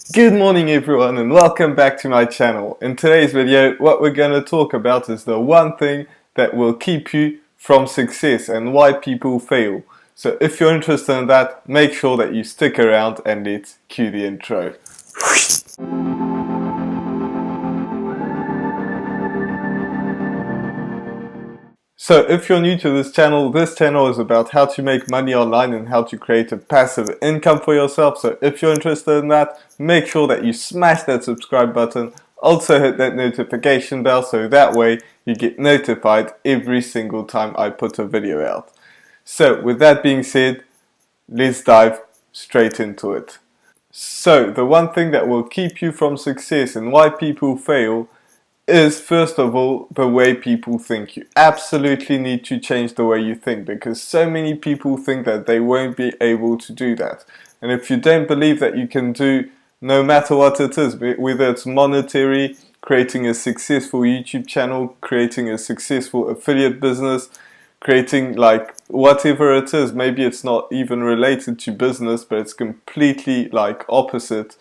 Good morning everyone and welcome back to my channel. In today's video what we're going to talk about is the one thing that will keep you from success and why people fail. So if you're interested in that, make sure that you stick around and let's cue the intro. So if you're new to this channel is about how to make money online and how to create a passive income for yourself. So if you're interested in that, make sure that you smash that subscribe button. Also hit that notification bell so that way you get notified every single time I put a video out. So with that being said, let's dive straight into it. So the one thing that will keep you from success and why people fail is, first of all, the way people think. You absolutely need to change the way you think, because so many people think that they won't be able to do that. And if you don't believe that you can do, no matter what it is, whether it's monetary, creating a successful YouTube channel, creating a successful affiliate business, creating like whatever it is, maybe it's not even related to business, but it's completely like opposite.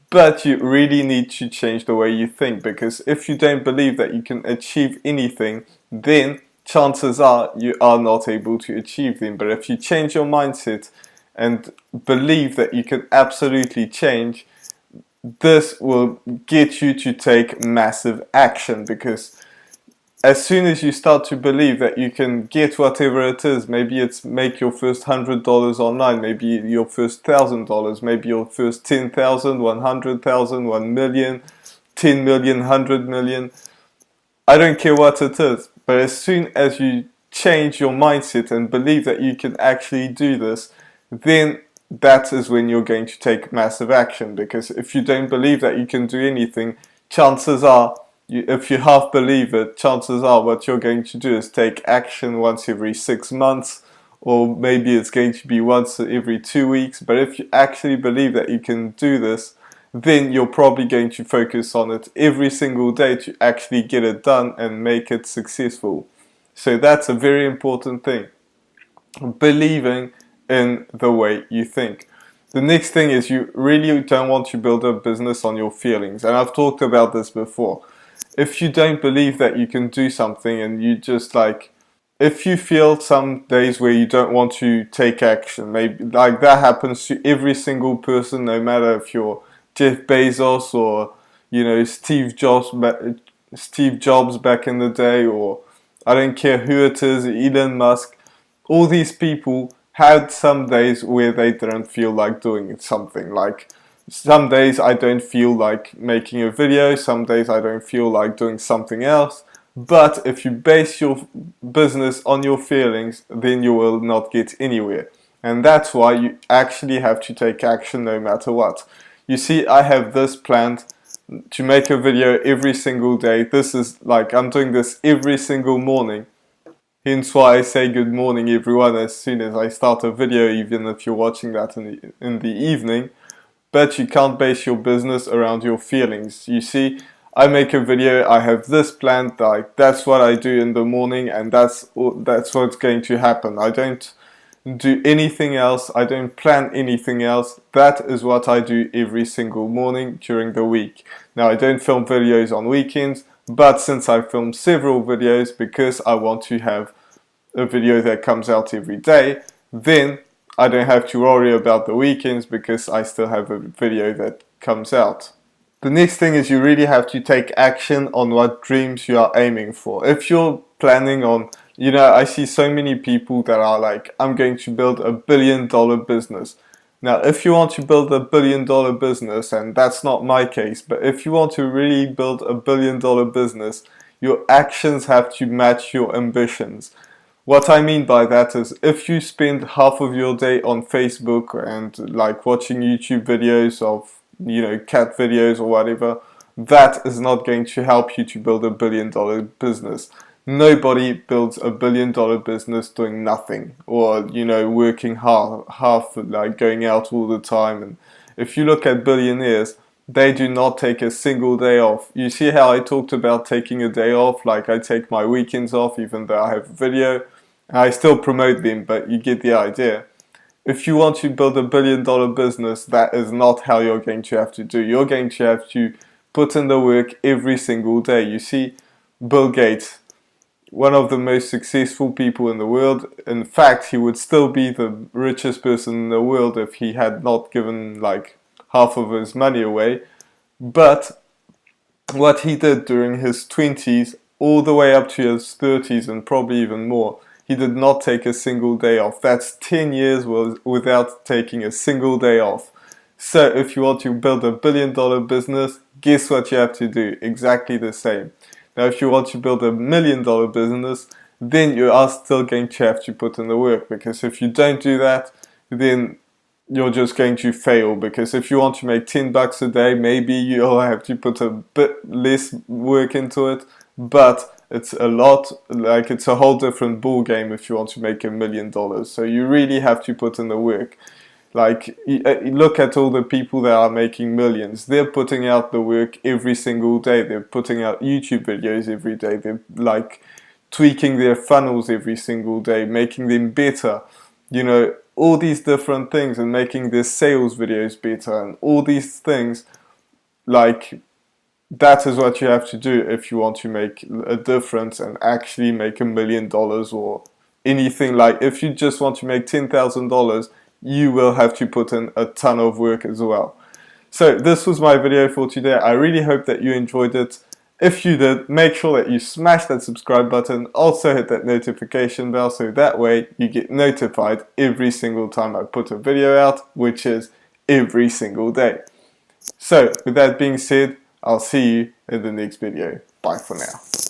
But you really need to change the way you think, because if you don't believe that you can achieve anything, then chances are you are not able to achieve them. But if you change your mindset and believe that you can absolutely change, this will get you to take massive action, because as soon as you start to believe that you can get whatever it is, maybe it's make your first $100 online, maybe your first $1,000, maybe your first 10,000, 100,000, 1 million, 10 million, 100 million. I don't care what it is, but as soon as you change your mindset and believe that you can actually do this, then that is when you're going to take massive action. Because if you don't believe that you can do anything, chances are, if you half believe it, chances are what you're going to do is take action once every 6 months, or maybe it's going to be once every 2 weeks. But if you actually believe that you can do this, then you're probably going to focus on it every single day to actually get it done and make it successful. So that's a very important thing, believing in the way you think. The next thing is, you really don't want to build a business on your feelings, and I've talked about this before. If you don't believe that you can do something, and you just like, if you feel some days where you don't want to take action, maybe like that happens to every single person, no matter if you're Jeff Bezos or Steve Jobs back in the day, or I don't care who it is, Elon Musk. All these people had some days where they didn't feel like doing something. Like, some days I don't feel like making a video, some days I don't feel like doing something else. But if you base your business on your feelings, then you will not get anywhere. And that's why you actually have to take action no matter what. You see, I have this planned to make a video every single day. This is like, I'm doing this every single morning. Hence why I say good morning everyone as soon as I start a video, even if you're watching that in the evening. But you can't base your business around your feelings. You see, I make a video, I have this planned, like that's what I do in the morning, and that's what's going to happen. I don't do anything else, I don't plan anything else. That is what I do every single morning during the week. Now, I don't film videos on weekends, but since I film several videos because I want to have a video that comes out every day, then I don't have to worry about the weekends because I still have a video that comes out. The next thing is, you really have to take action on what dreams you are aiming for. If you're planning on, I see so many people that are like, I'm going to build $1 billion business. Now, if you want to build $1 billion business, and that's not my case, but if you want to really build $1 billion business, your actions have to match your ambitions. What I mean by that is, if you spend half of your day on Facebook and like watching YouTube videos of, cat videos or whatever, that is not going to help you to build $1 billion business. Nobody builds $1 billion business doing nothing, or, working half, like going out all the time. And if you look at billionaires, they do not take a single day off. You see how I talked about taking a day off? Like, I take my weekends off even though I have a video. I still promote them, but you get the idea. if you want to build $1 billion business, that is not how you're going to have to do. You're going to have to put in the work every single day. You see, Bill Gates, one of the most successful people in the world. In fact, he would still be the richest person in the world if he had not given like half of his money away. But what he did during his 20s all the way up to his 30s and probably even more, he did not take a single day off. That's 10 years without taking a single day off. So if you want to build $1 billion business, guess what you have to do? Exactly the same. Now if you want to build $1 million business, then you are still going to have to put in the work, because if you don't do that, then you're just going to fail. Because if you want to make $10 a day, maybe you'll have to put a bit less work into it, but it's a lot, like it's a whole different ball game if you want to make $1 million. So you really have to put in the work. Like, look at all the people that are making millions. They're putting out the work every single day. They're putting out YouTube videos every day. They're like tweaking their funnels every single day, making them better. You know, all these different things, and making their sales videos better, and all these things. Like, that is what you have to do if you want to make a difference and actually make $1 million or anything. Like, if you just want to make $10,000, you will have to put in a ton of work as well. So this was my video for today. I really hope that you enjoyed it. If you did, make sure that you smash that subscribe button. Also hit that notification bell, so that way you get notified every single time I put a video out, which is every single day. So with that being said, I'll see you in the next video. Bye for now.